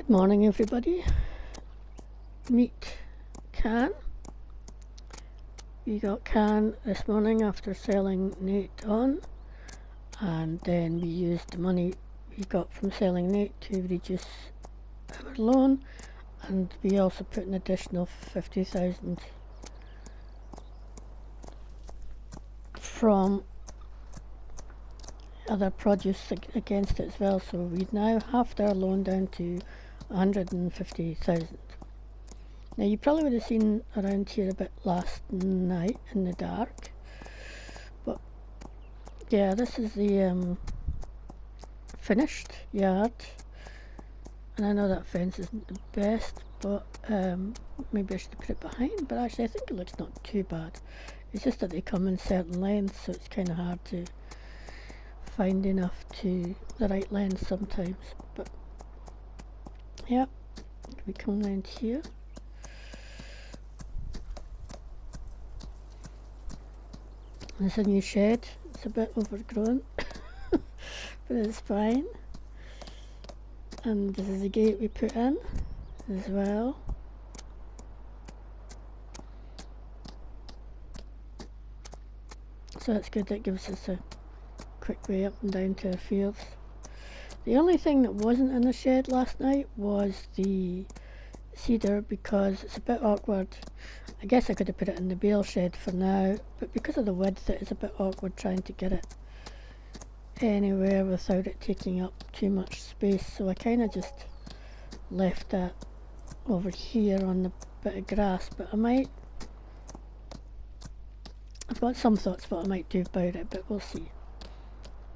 Good morning, everybody. Meet Can. We got Can this morning after selling Nate on, and then we used the money we got from selling Nate to reduce our loan, and we also put an additional 50,000 from other produce against it as well, so we've now halved our loan down to 150,000. Now you probably would have seen around here a bit last night in the dark, but yeah, this is the finished yard, and I know that fence isn't the best, but maybe I should put it behind, but actually I think it looks not too bad. It's just that they come in certain lengths, so it's kind of hard to find enough to the right length sometimes. But yeah, we come round here. There's a new shed. It's a bit overgrown, but it's fine. And this is the gate we put in as well. So that's good. That gives us a quick way up and down to our fields. The only thing that wasn't in the shed last night was the cedar, because it's a bit awkward. I guess I could have put it in the bale shed for now, but because of the width it is a bit awkward trying to get it anywhere without it taking up too much space, so I kind of just left that over here on the bit of grass. But I've got some thoughts what I might do about it, but we'll see.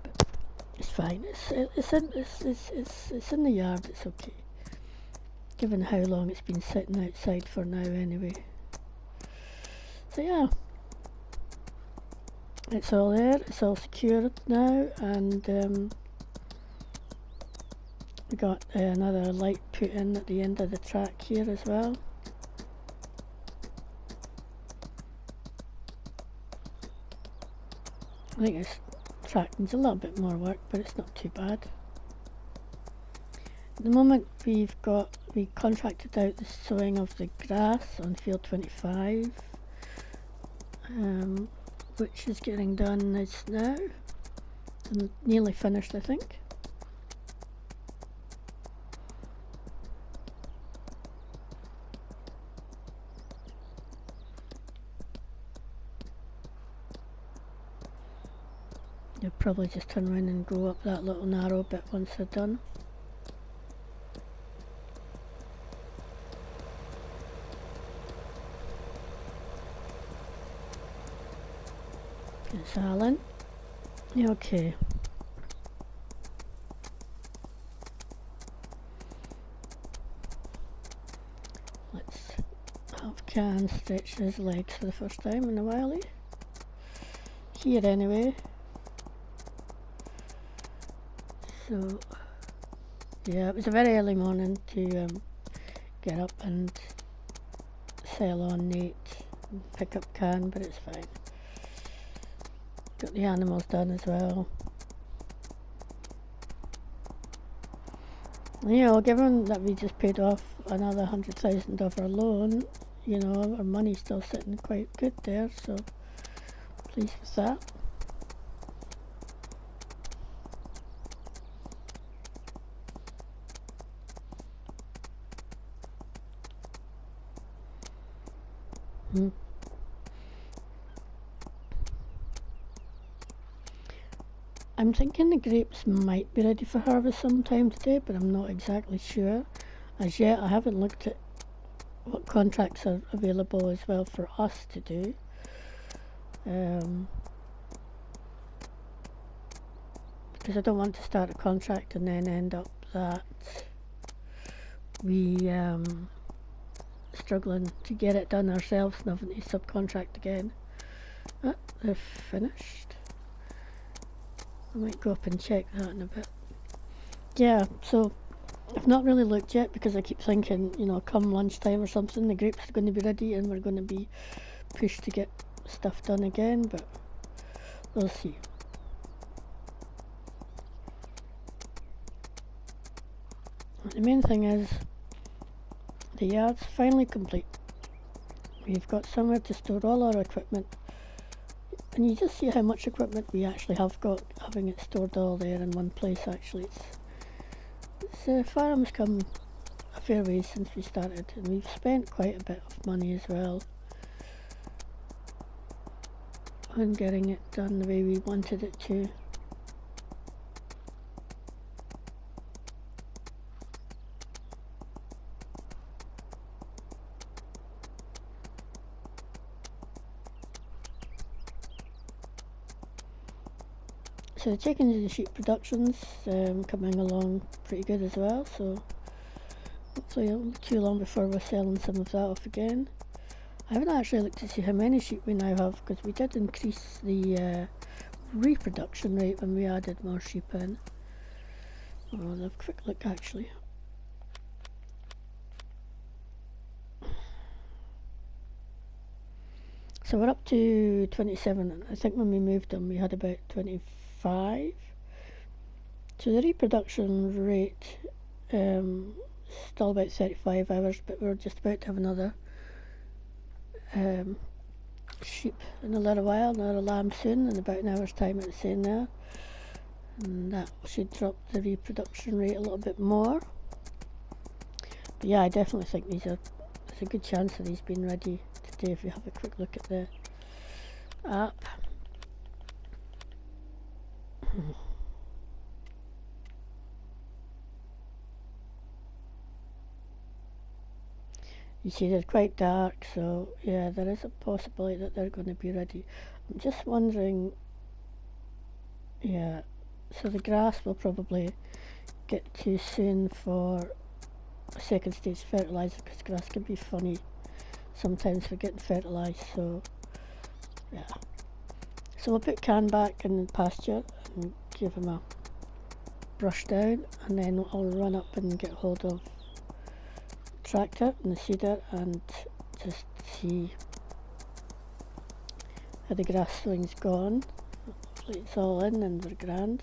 But it's fine. It's in the yard. It's okay, given how long it's been sitting outside for now anyway. So yeah, it's all there, it's all secured now, and we got another light put in at the end of the track here as well. I think this track needs a little bit more work, but it's not too bad. At the moment we contracted out the sowing of the grass on field 25, which is getting done now and nearly finished, I think. They'll probably just turn around and go up that little narrow bit once they're done. It's Alan. Okay. Let's have Can stretch his legs for the first time in a while. Here anyway. So yeah, it was a very early morning to get up and sell on Nate and pick up Can, but it's fine. Got the animals done as well. You know, given that we just paid off another 100,000 of our loan, you know, our money's still sitting quite good there, so pleased with that. I'm thinking the grapes might be ready for harvest sometime today, but I'm not exactly sure. As yet, I haven't looked at what contracts are available as well for us to do. Because I don't want to start a contract and then end up that we struggling to get it done ourselves and having to subcontract again. They're finished. I might go up and check that in a bit. Yeah, so I've not really looked yet because I keep thinking, you know, come lunchtime or something, the grapes are going to be ready and we're going to be pushed to get stuff done again, but we'll see. The main thing is the yard's finally complete. We've got somewhere to store all our equipment, and you just see how much equipment we actually have got, having it stored all there in one place. Actually, it's farm's come a fair way since we started, and we've spent quite a bit of money as well on getting it done the way we wanted it to. So the chickens and sheep production's coming along pretty good as well, so hopefully it won't be too long before we're selling some of that off again. I haven't actually looked to see how many sheep we now have, because we did increase the reproduction rate when we added more sheep in. I'll have a quick look actually. So we're up to 27. I think when we moved them we had about 25. So the reproduction rate still about 35 hours, but we're just about to have another sheep in a little while, another lamb soon, in about an hour's time it's saying there. And that should drop the reproduction rate a little bit more. But yeah, I definitely think there's a good chance of these being ready today if you have a quick look at the app. You see they're quite dark, so yeah, there is a possibility that they're going to be ready. I'm just wondering, yeah, so the grass will probably get too soon for a second stage fertiliser, because grass can be funny sometimes for getting fertilised, so yeah. So we'll put Can back in the pasture and give him a brush down, and then I'll run up and get hold of tractor and the seeder and just see how the grass swing's gone. Hopefully it's all in and we're grand.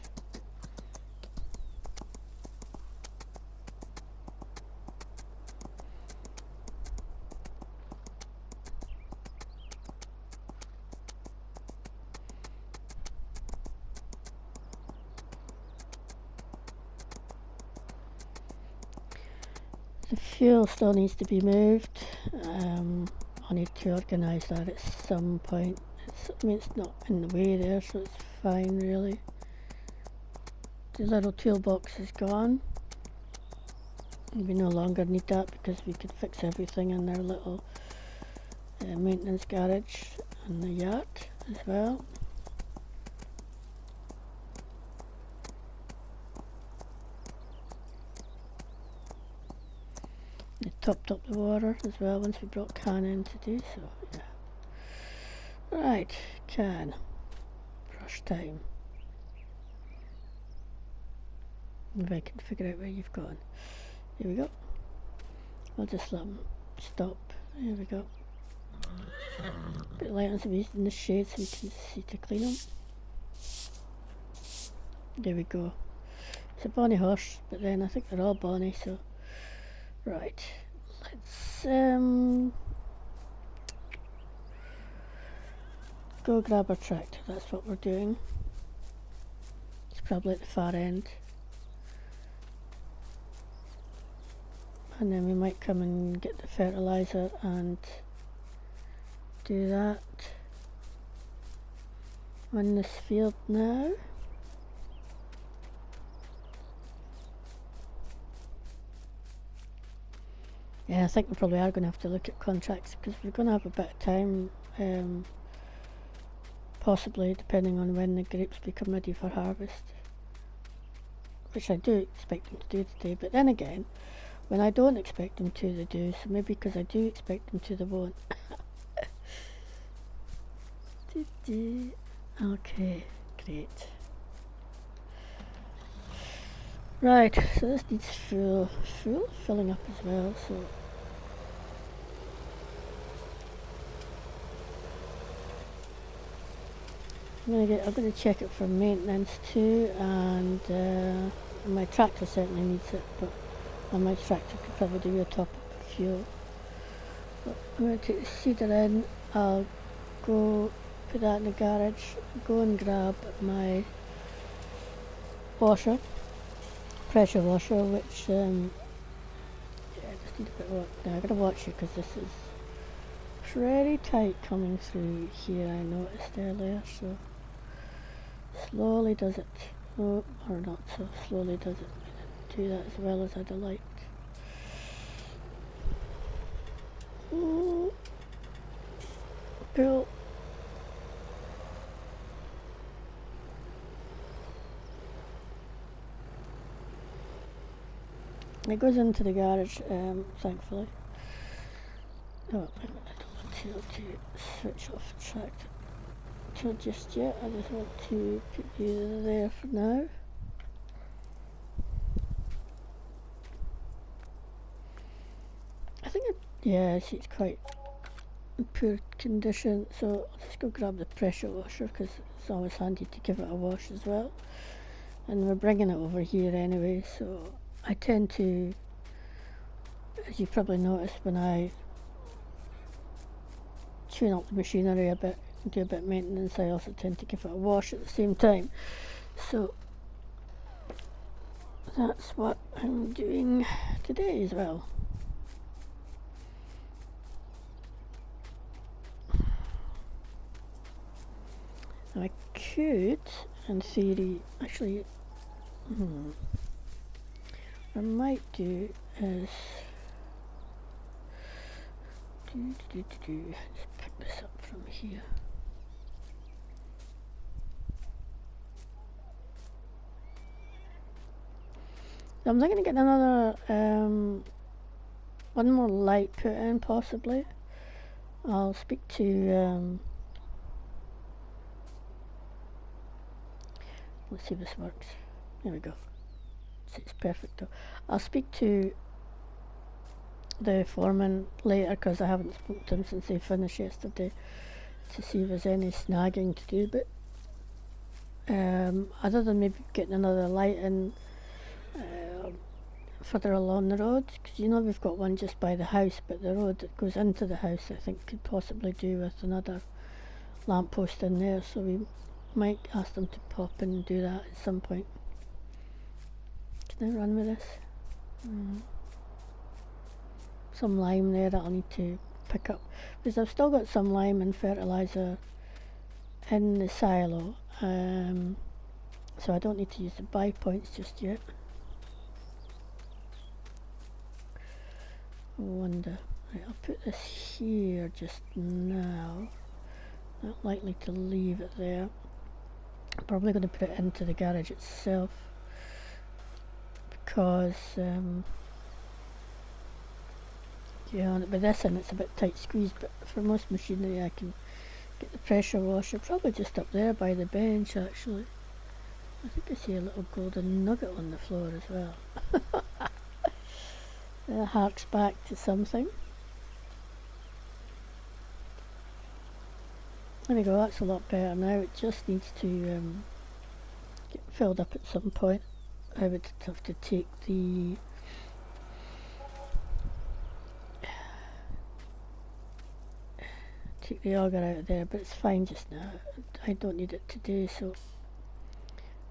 The fuel still needs to be moved. I need to organise that at some point. I mean, it's not in the way there, so it's fine really. The little toolbox is gone. We no longer need that because we could fix everything in our little maintenance garage and the yacht as well. They topped up the water as well once we brought Can in to do so, yeah. Right, Can. Brush time. Maybe I can figure out where you've gone. Here we go. I'll just let them stop. There we go. Bit of light on some in the shade so we can see to clean them. There we go. It's a bonny horse, but then I think they're all bonny, so right. Let's go grab our tractor. That's what we're doing. It's probably at the far end. And then we might come and get the fertiliser and do that on this field now. Yeah, I think we probably are going to have to look at contracts because we're going to have a bit of time, possibly depending on when the grapes become ready for harvest, which I do expect them to do today, but then again, when I don't expect them to, they do, so maybe because I do expect them to, they won't. Okay, great. Right, so this needs filling up as well, so I'm gonna check it for maintenance too, and my tractor certainly needs it, but And my tractor could probably do a top up of fuel. But I'm going to take the seeder in, I'll go put that in the garage, go and grab my washer, pressure washer, which yeah, I just need a bit of work. Now I've got to watch it because this is pretty tight coming through here, I noticed earlier, so slowly does it. Oh, or not so slowly does it. I didn't do that as well as I'd have liked. Cool. It goes into the garage, thankfully. Oh, I don't want to switch off tractor just yet. I just want to put you there for now. I think yeah, it's quite in poor condition, so I'll just go grab the pressure washer because it's always handy to give it a wash as well. And we're bringing it over here anyway, so I tend to, as you probably noticed, when I tune up the machinery a bit, do a bit of maintenance, I also tend to give it a wash at the same time. So that's what I'm doing today as well. I could, in theory, actually, what I might do is let's pick this up from here. So I'm thinking to get another one more light put in, possibly. I'll speak to let's see if this works. There we go. It's perfect though. I'll speak to the foreman later because I haven't spoken to him since they finished yesterday to see if there's any snagging to do, but other than maybe getting another light in further along the road, because you know we've got one just by the house, but the road that goes into the house I think could possibly do with another lamppost in there, so we might ask them to pop in and do that at some point. Can I run with this? Some lime there that I'll need to pick up, because I've still got some lime and fertiliser in the silo, so I don't need to use the buy points just yet. I wonder. Right, I'll put this here just now. Not likely to leave it there. I'm probably going to put it into the garage itself because yeah, with this in it's a bit tight squeezed, but for most machinery I can get the pressure washer probably just up there by the bench actually. I think I see a little golden nugget on the floor as well. That harks back to something. There we go, that's a lot better now. It just needs to get filled up at some point. I would have to take the auger out of there, but it's fine just now. I don't need it today, so I'm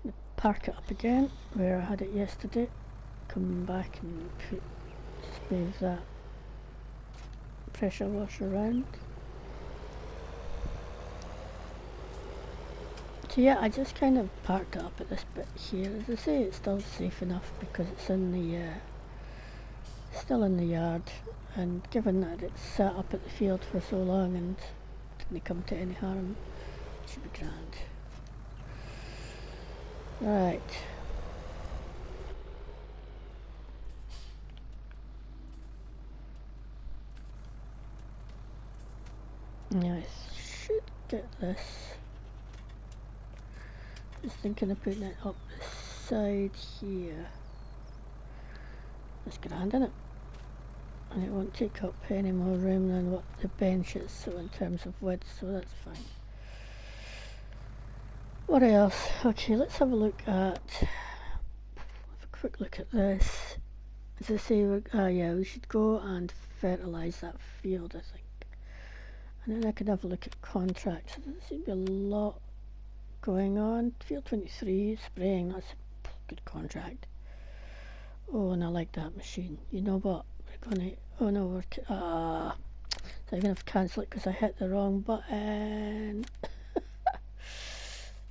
going to park it up again where I had it yesterday. Come back and just move that pressure washer around. So yeah, I just kind of parked it up at this bit here. As I say, it's still safe enough because it's in the still in the yard, and given that it's sat up at the field for so long and didn't come to any harm, it should be grand. Right. Now I should get this. Just thinking of putting it up the side here. That's grand, isn't it? And it won't take up any more room than what the bench is, so in terms of width, so that's fine. What else? Okay, let's have a look at, have a quick look at this. As I say, yeah, we should go and fertilise that field, I think. And then I could have a look at contracts. There seems to be a lot going on. Field 23, spraying, that's a good contract. Oh, and I like that machine. You know what? We're gonna, oh no, we're, so I'm gonna have to cancel it because I hit the wrong button.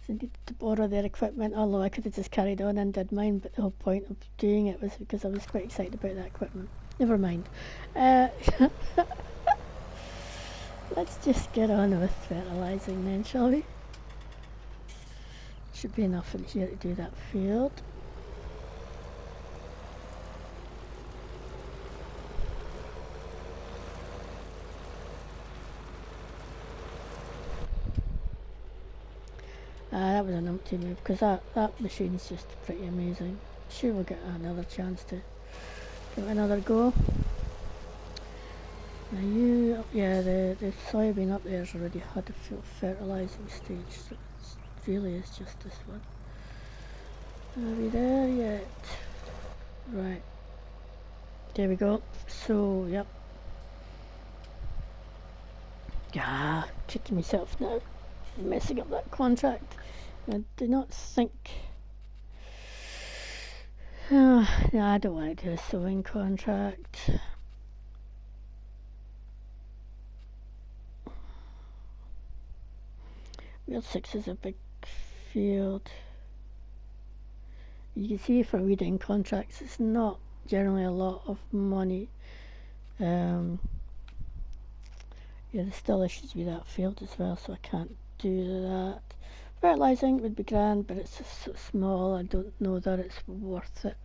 So I needed to borrow their equipment, although I could have just carried on and did mine, but the whole point of doing it was because I was quite excited about that equipment. Never mind. Let's just get on with fertilising then, shall we? Should be enough in here to do that field. That was an empty move because that machine's just pretty amazing. Sure, we'll get another chance to give it another go. Now yeah, the soybean up there's already had a fertilising stage, so it really is just this one. Are we there yet? Right. There we go. So, yep. Ah, kicking myself now. Messing up that contract. I do not think... no, I don't want to do a sowing contract. Field 6 is a big field. You can see for weeding contracts it's not generally a lot of money. Yeah, there's still issues with that field as well, so I can't do that. Fertilising would be grand, but it's just so small, I don't know that it's worth it.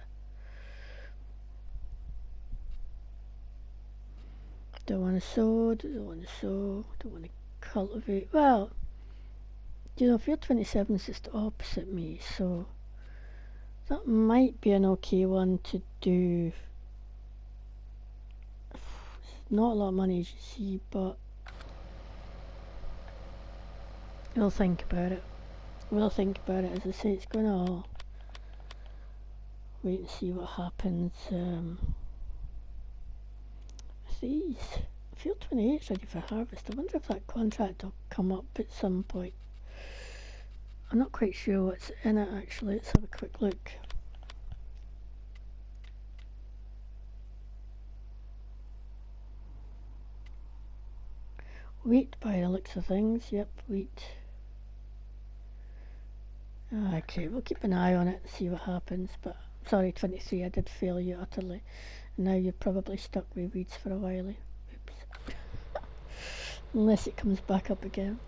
Don't want to sow, don't want to sow, don't want to cultivate. Well, you know, field 27 is just opposite me, so that might be an okay one to do. Not a lot of money as you see, but we'll think about it. We'll think about it. As I say, it's going to wait and see what happens. These field 28 is ready for harvest. I wonder if that contract will come up at some point. I'm not quite sure what's in it actually. Let's have a quick look. Wheat by the looks of things. Yep, wheat. Okay, we'll keep an eye on it and see what happens. But sorry, 23, I did fail you utterly. And now you're probably stuck with weeds for a while. Oops. Unless it comes back up again.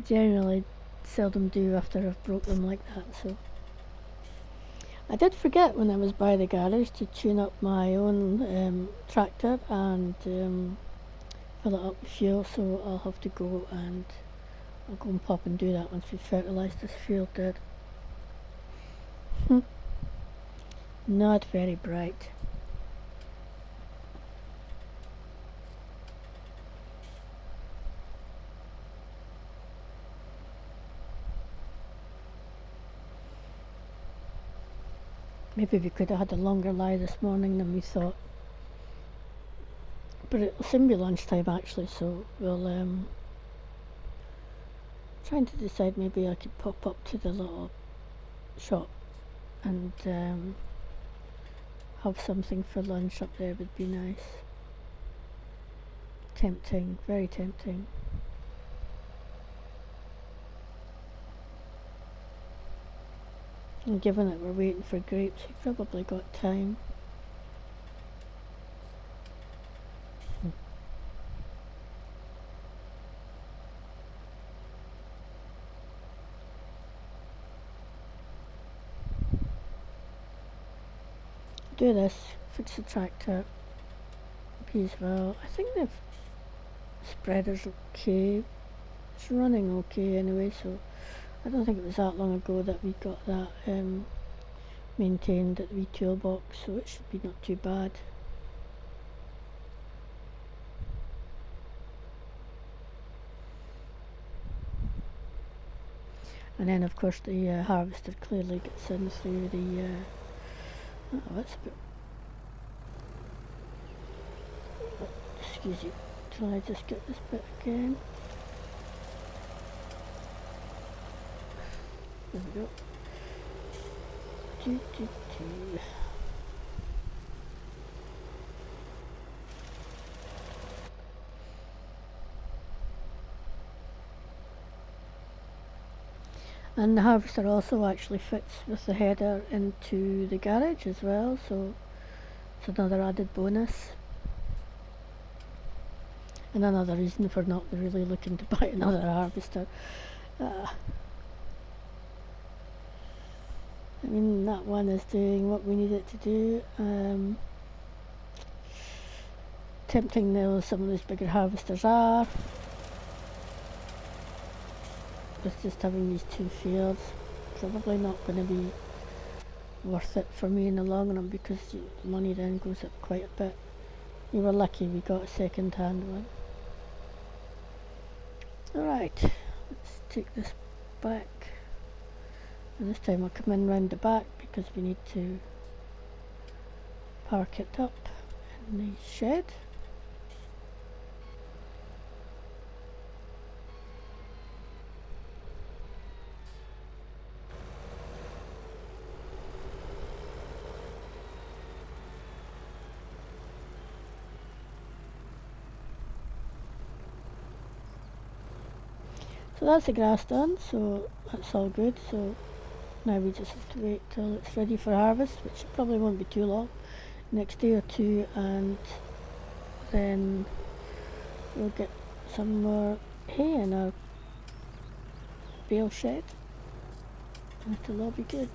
Generally seldom do after I've broke them like that, so. I did forget when I was by the garage to tune up my own tractor and fill it up with fuel, so I'll have to go and I'll go and pop and do that once we've fertilised this field dead. Not very bright. Maybe we could have had a longer lie this morning than we thought. But it'll soon be lunchtime actually, so we'll trying to decide maybe I could pop up to the little shop and have something for lunch up there would be nice. Tempting, very tempting. And given that we're waiting for grapes, we've probably got time. Do this, fix the tractor, as well. I think the spreader's okay. It's running okay anyway, so I don't think it was that long ago that we got that maintained at the toolbox, so it should be not too bad. And then of course the harvester clearly gets in through the Oh, that's a bit... Excuse you. Till I just get this bit again. There we go. Doo. And the harvester also actually fits with the header into the garage as well, so it's another added bonus. And another reason for not really looking to buy another harvester. I mean, that one is doing what we need it to do. Tempting though some of these bigger harvesters are, with just having these two fields, probably not going to be worth it for me in the long run, because the money then goes up quite a bit. We were lucky we got a second hand one. Alright, let's take this back, and this time I'll come in round the back because we need to park it up in the shed. So that's the grass done, so that's all good. So now we just have to wait till it's ready for harvest, which probably won't be too long, next day or two, and then we'll get some more hay in our bale shed, and it'll all be good.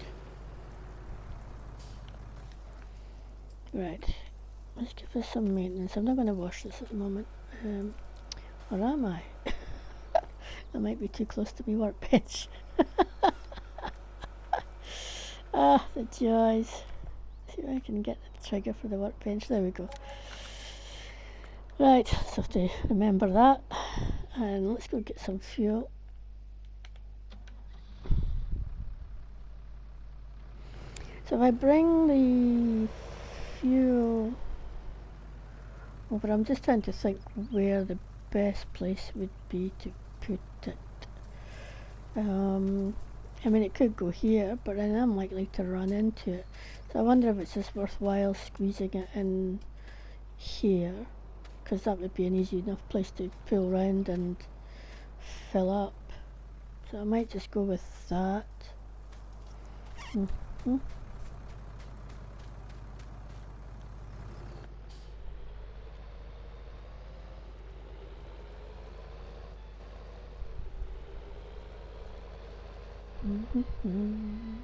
Right, let's give this some maintenance. I'm not going to wash this at the moment, or am I? I might be too close to my workbench. Ah, the joys. See if I can get the trigger for the workbench. There we go. Right, so have to remember that. And let's go get some fuel. So if I bring the fuel over, I'm just trying to think where the best place would be to put it. I mean, it could go here, but then I'm likely to run into it. So I wonder if it's just worthwhile squeezing it in here, because that would be an easy enough place to pull round and fill up. So I might just go with that. Mm-hmm. Mm-hmm.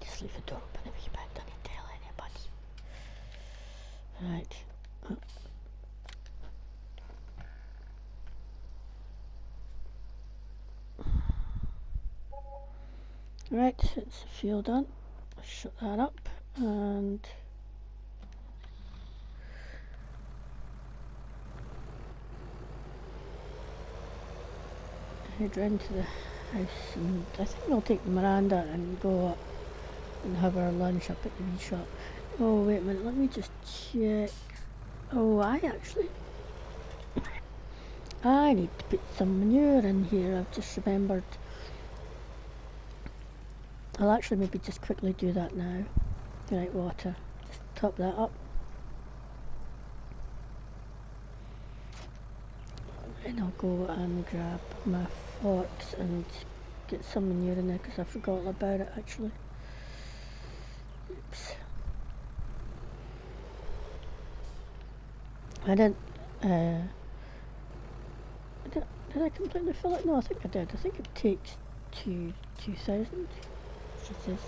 Just leave the door open a wee bit, don't you tell anybody. Right. Right, it's the fuel done. Shut that up and head round to the house, and I think we'll take Miranda and go up and have our lunch up at the wee shop. Oh wait a minute, let me just check. Oh, I need to put some manure in here. I've just remembered. I'll actually maybe just quickly do that now. Right, water. Just top that up. And I'll go and grab my forks and get some manure in there because I forgot all about it actually. Oops. Did I completely fill it? No, I think I did. I think it takes to 2000. It is.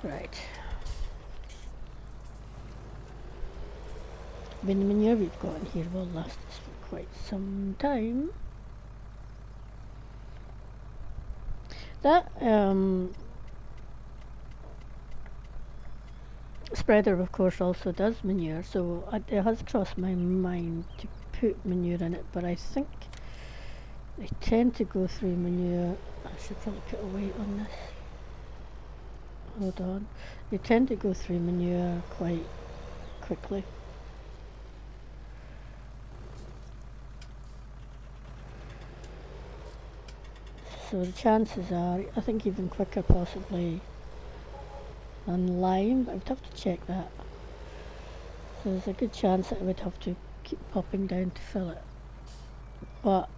Right. I mean, the manure we've got in here will last us for quite some time. That spreader, of course, also does manure, so it has crossed my mind to put manure in it, but I think they tend to go through manure. I should probably put a weight on this. Hold on. They tend to go through manure quite quickly. So the chances are, I think even quicker possibly than lime, but I would have to check that. So there's a good chance that I would have to keep popping down to fill it. But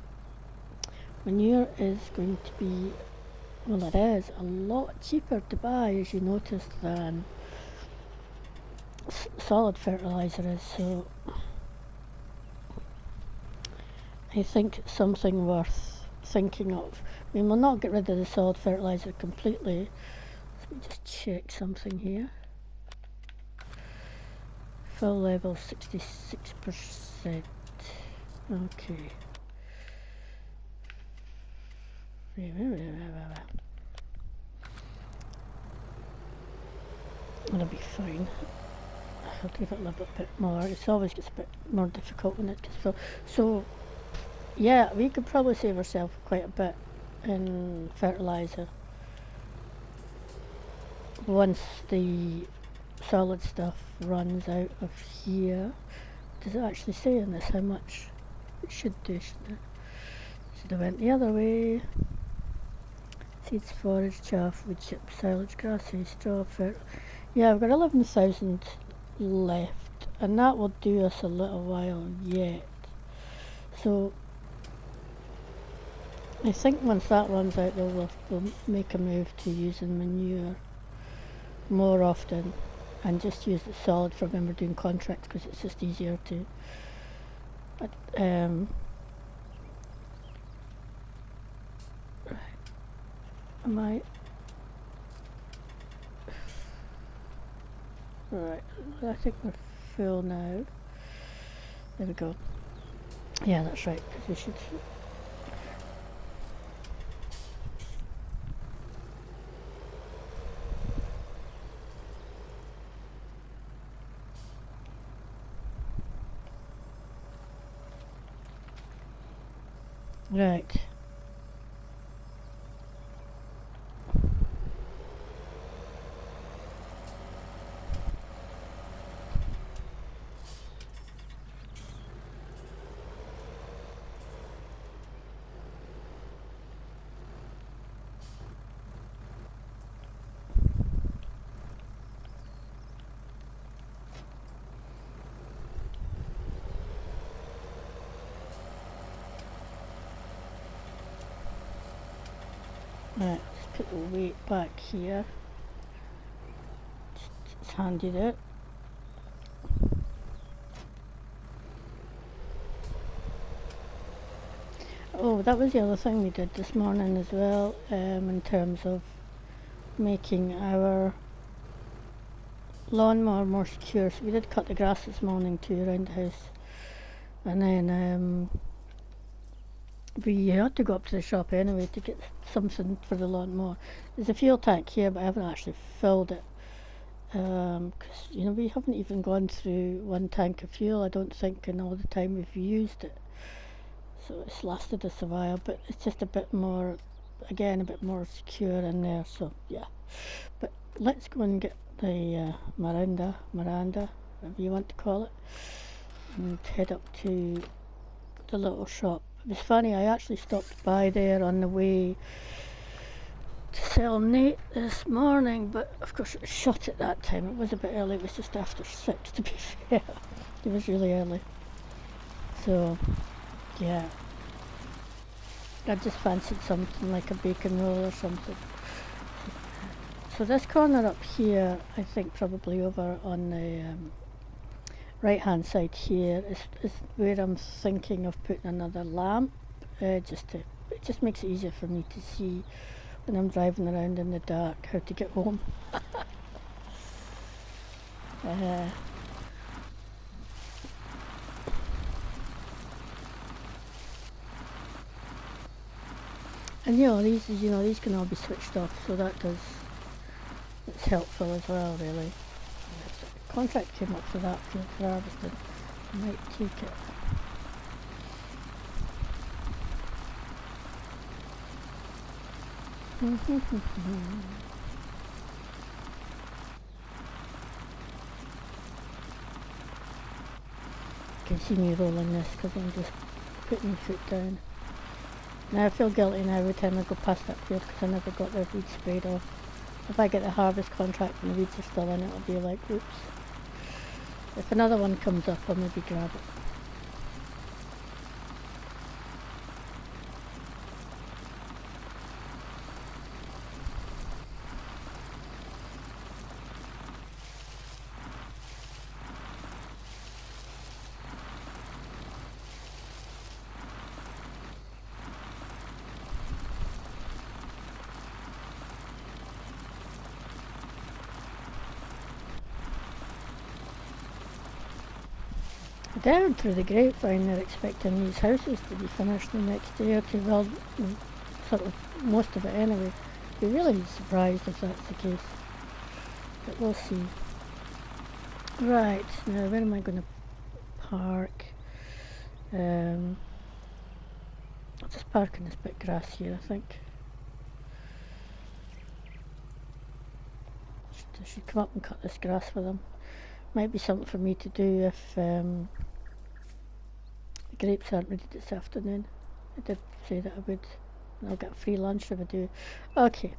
manure is going to be, well, it is a lot cheaper to buy, as you noticed, than solid fertiliser is. So I think it's something worth thinking of. I mean, we'll not get rid of the solid fertiliser completely. Let me just check something here. Fill level 66%. Okay. It'll be fine. I'll give it a little bit more. It always gets a bit more difficult when it gets full. So, yeah, we could probably save ourselves quite a bit in fertiliser once the solid stuff runs out of here. Does it actually say in this how much? It should do, shouldn't it? Should have went the other way. Seeds, forage, chaff, wood chip, silage, grass, hay, straw, yeah, I've got 11,000 left, and that will do us a little while yet. So I think once that runs out, though, we'll make a move to using manure more often, and just use the solid for when we're doing contracts, because it's just easier to. Am I? Right, I think we're full now. There we go. Yeah, that's right, because we should. Right. Right, let's put the weight back here. It's handy there. Oh, that was the other thing we did this morning as well, in terms of making our lawnmower more secure. So we did cut the grass this morning too around the house, and then we had to go up to the shop anyway to get something for the lawnmower. There's a fuel tank here, but I haven't actually filled it, because you know, we haven't even gone through one tank of fuel, I don't think, in all the time we've used it. So it's lasted us a while, but it's just a bit more, again, a bit more secure in there. So yeah, but let's go and get the Miranda, whatever you want to call it, and head up to the little shop. It was funny, I actually stopped by there on the way to sell Nate this morning, but of course it was shut at that time. It was a bit early, it was just after 6 to be fair. It was really early. So yeah, I just fancied something like a bacon roll or something. So this corner up here, I think probably over on the right hand side here is where I'm thinking of putting another lamp, just to just makes it easier for me to see when I'm driving around in the dark how to get home. And these can all be switched off, so it's helpful as well, really. If the contract came up for that field for harvesting, I might take it. You can see me rolling this because I'm just putting my foot down. Now I feel guilty now every time I go past that field because I never got the weeds sprayed off. If I get the harvest contract and the weeds are still in it, I'll be like, oops. If another one comes up, I'll maybe grab it. Down through the grapevine, they're expecting these houses to be finished the next day or two. Well, sort of most of it anyway. Be really surprised if that's the case, but we'll see. Right, now where am I going to park? I'll just park in this bit of grass here, I think. I should come up and cut this grass for them. Might be something for me to do if the grapes aren't ready this afternoon. I did say that I would, and I'll get a free lunch if I do. Okay,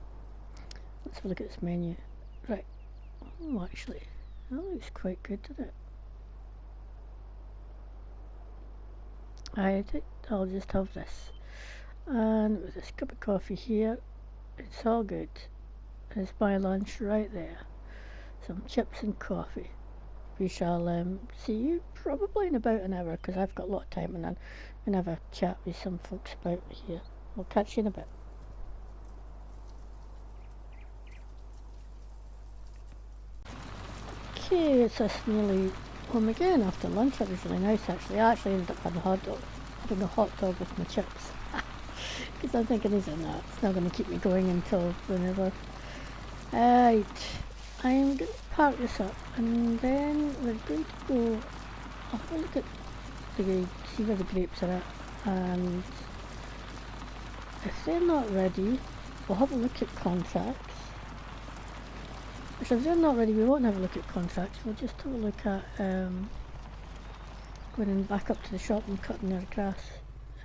let's have a look at this menu. Right, oh actually, that looks quite good, doesn't it? I'll just have this. And with this cup of coffee here, it's all good. There's my lunch right there. Some chips and coffee. We shall see you probably in about an hour because I've got a lot of time and I'm going to have a chat with some folks about here. I'll catch you in a bit. Okay, it's us nearly home again after lunch. That was really nice actually. I actually ended up having a hot dog with my chips because I'm thinking these are not. It's not going to keep me going until whenever. Right. I'm going to park this up and then we're going to go, I'll have a look at see where the grapes are at, and if they're not ready, we'll have a look at contracts. If they're not ready, we won't have a look at contracts, we'll just have a look at going back up to the shop and cutting their grass.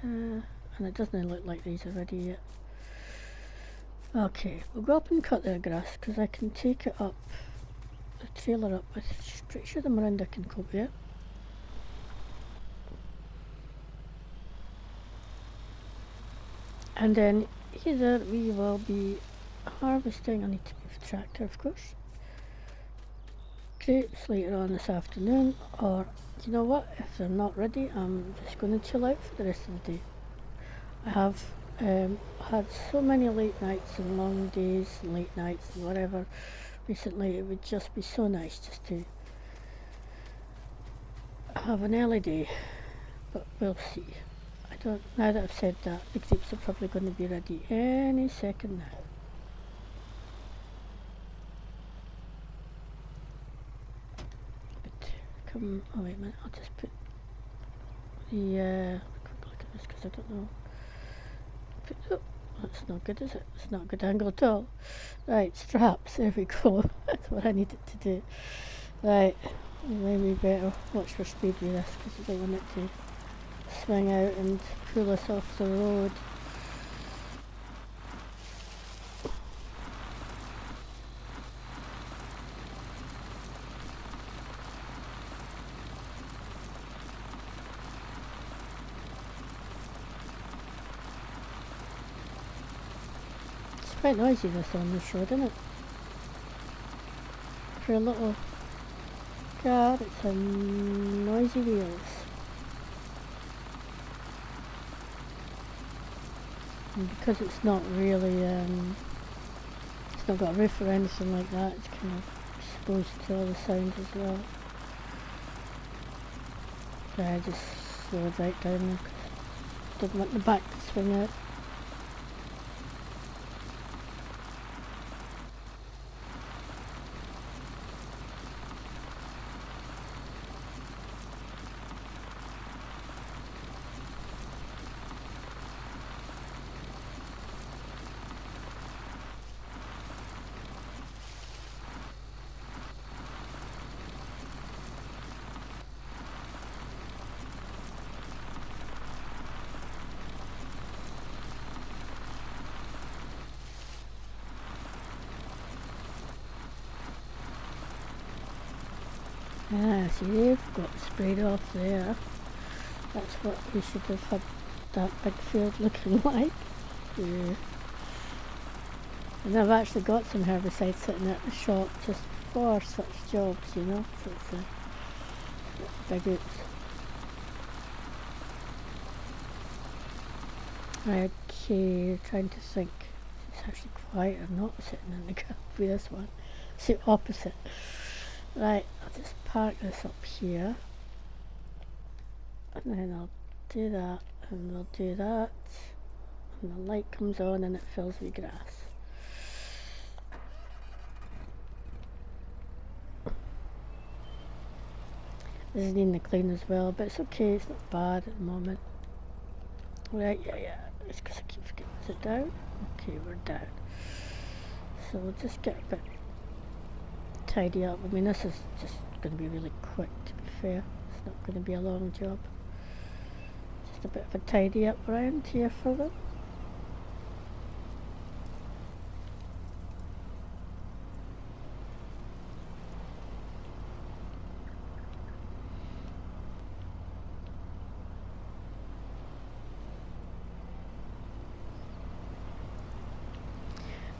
And it doesn't look like these are ready yet. Okay, we'll go up and cut their grass because I can take it up, the trailer up. I'm pretty sure the Miranda can cope with it. And then either we will be harvesting, I need to move the tractor of course, grapes later on this afternoon, or you know what, if they're not ready I'm just going to chill out for the rest of the day. I have had so many late nights and long days and late nights and whatever recently, it would just be so nice just to have an early day, but we'll see. Now that I've said that, the grapes are probably going to be ready any second now. But oh wait a minute, I'll just put the quick look at this because I don't know. Oh, that's not good, is it? It's not a good angle at all. Right, straps, there we go. That's what I needed to do. Right, maybe better watch for speed with this because I don't want it to swing out and pull us off the road. Quite noisy this on this road, isn't it? For a little car, it's a noisy wheels. And because it's not really, it's not got a roof or anything like that, it's kind of exposed to all the sounds as well. So I just slowed right down there because I didn't want the back to swing out. Ah, see, they've got sprayed off there. That's what we should have had that big field looking like. Yeah. And I've actually got some herbicide sitting at the shop just for such jobs, you know. So it's a big oops. Okay, trying to think. It's actually quiet or not sitting in the car with this one. It's the opposite. Right, I'll just park this up here. And then I'll do that, and we'll do that. And the light comes on and it fills with grass. This is needing to clean as well, but it's okay, it's not bad at the moment. Right, yeah, it's because I keep forgetting. Is it down? Okay, we're down. So we'll just get a bit tidy up. I mean, this is just going to be really quick, to be fair. It's not going to be a long job. Just a bit of a tidy up around here for them.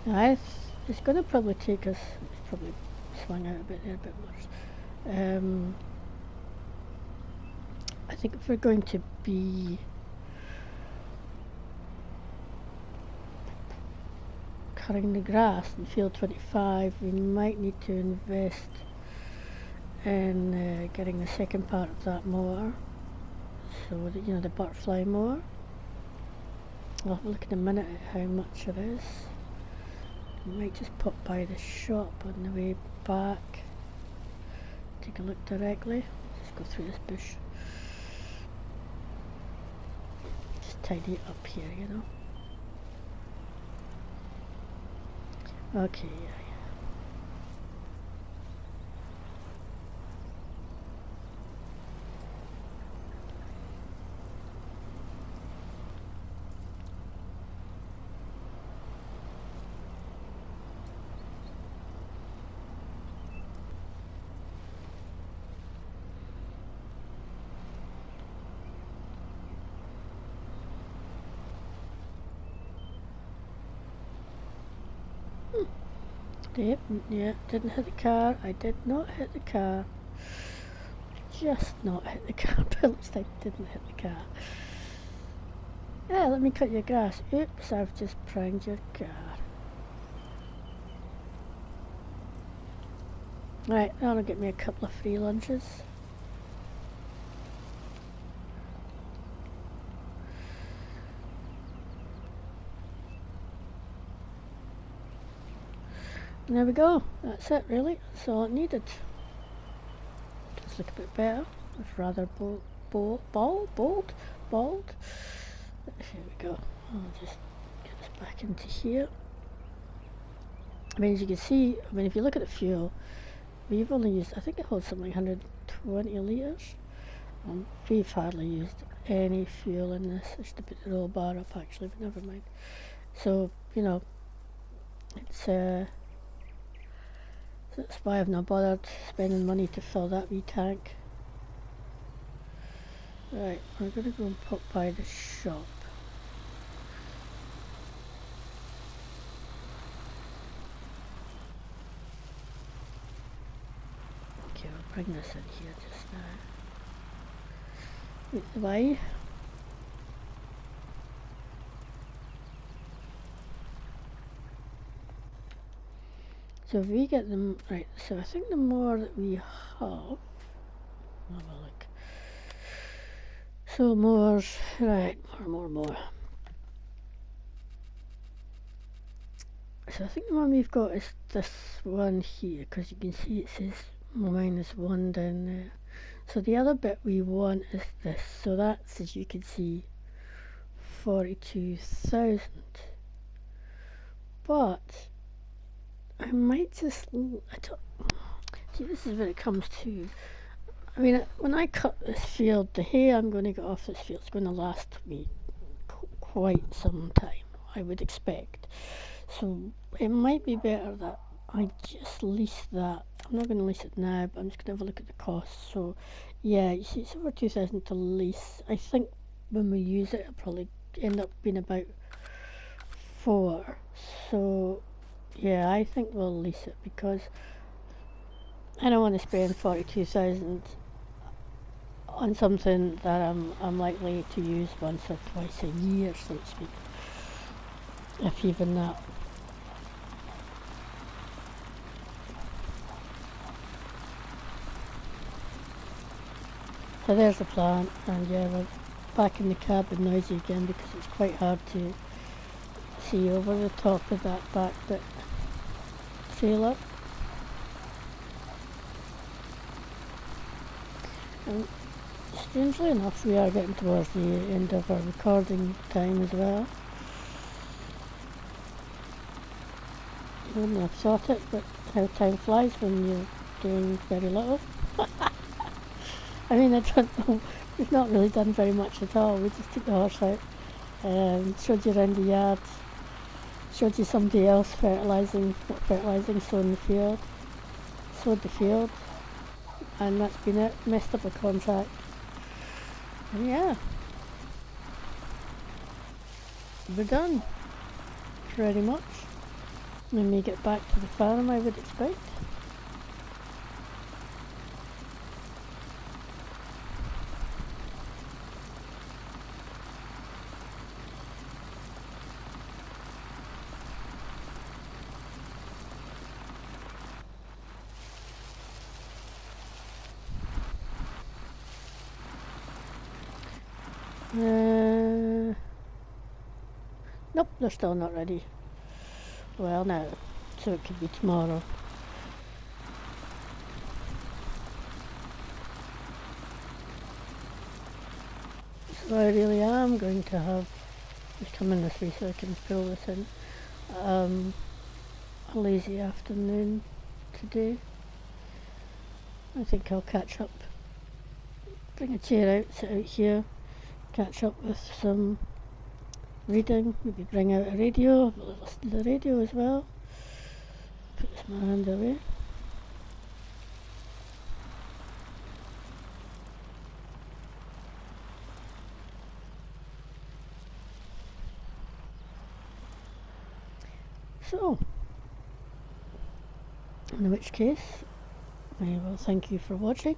Now, it's going to probably take us, it's probably swung out a bit there, a bit more. I think if we're going to be cutting the grass in field 25, we might need to invest in getting the second part of that mower, so that, you know, the butterfly mower. I'll have a look in a minute at how much it is. I might just pop by the shop on the way back, take a look directly, just go through this bush. Just tidy it up here, you know. Okay, yeah. Yep, yeah, didn't hit the car. I did not hit the car. Just not hit the car, but it looks like I didn't hit the car. Yeah, let me cut your grass. Oops, I've just primed your car. Right, that'll get me a couple of free lunches. And there we go. That's it, really. That's all it needed. Does look a bit better. It's rather bald. Here we go. I'll just get this back into here. I mean, as you can see, I mean, if you look at the fuel, we've only used, I think it holds something like 120 litres. We've hardly used any fuel in this. I should have put the roll bar up actually, but never mind. So, you know, it's that's why I've not bothered spending money to fill that wee tank. Right, we're going to go and pop by the shop. Okay, we'll bring this in here just now. Out the way. So if we get them right, so I think the more that we have a look. So more, right, more. So I think the one we've got is this one here, because you can see it says -1 down there. So the other bit we want is this. So that's, as you can see, 42,000. But I might just, see, this is what it comes to. I mean, when I cut this field, the hay I'm going to get off this field is going to last me quite some time, I would expect. So it might be better that I just lease that. I'm not going to lease it now, but I'm just going to have a look at the costs. So yeah, you see it's over 2,000 to lease. I think when we use it, it'll probably end up being about 4. So yeah, I think we'll lease it because I don't want to spend 42,000 on something that I'm likely to use once or twice a year, so to speak, if even that. So there's the plant, and yeah, we're back in the cabin noisy again because it's quite hard to see over the top of that back bit trailer. And strangely enough, we are getting towards the end of our recording time as well. I wouldn't have thought it, but how time flies when you're doing very little. I mean, I don't know, we've not really done very much at all. We just took the horse out, showed you around the yard, showed you somebody else fertilising, sowed the field, and that's been it. Messed up a contract. And yeah, we're done, pretty much. When we get back to the farm, I would expect. Nope, they're still not ready. Well, no, so it could be tomorrow. So I really am going to have, just come in this way so I can fill this in, a lazy afternoon today. I think I'll catch up, bring a chair out, sit out here, catch up with some reading, maybe bring out a radio, listen to the radio as well. Put this hand away. So, in which case, I will thank you for watching.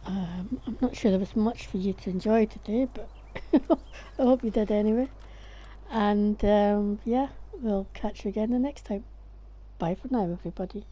I'm not sure there was much for you to enjoy today, but I hope you did anyway. And yeah, we'll catch you again the next time. Bye for now, everybody.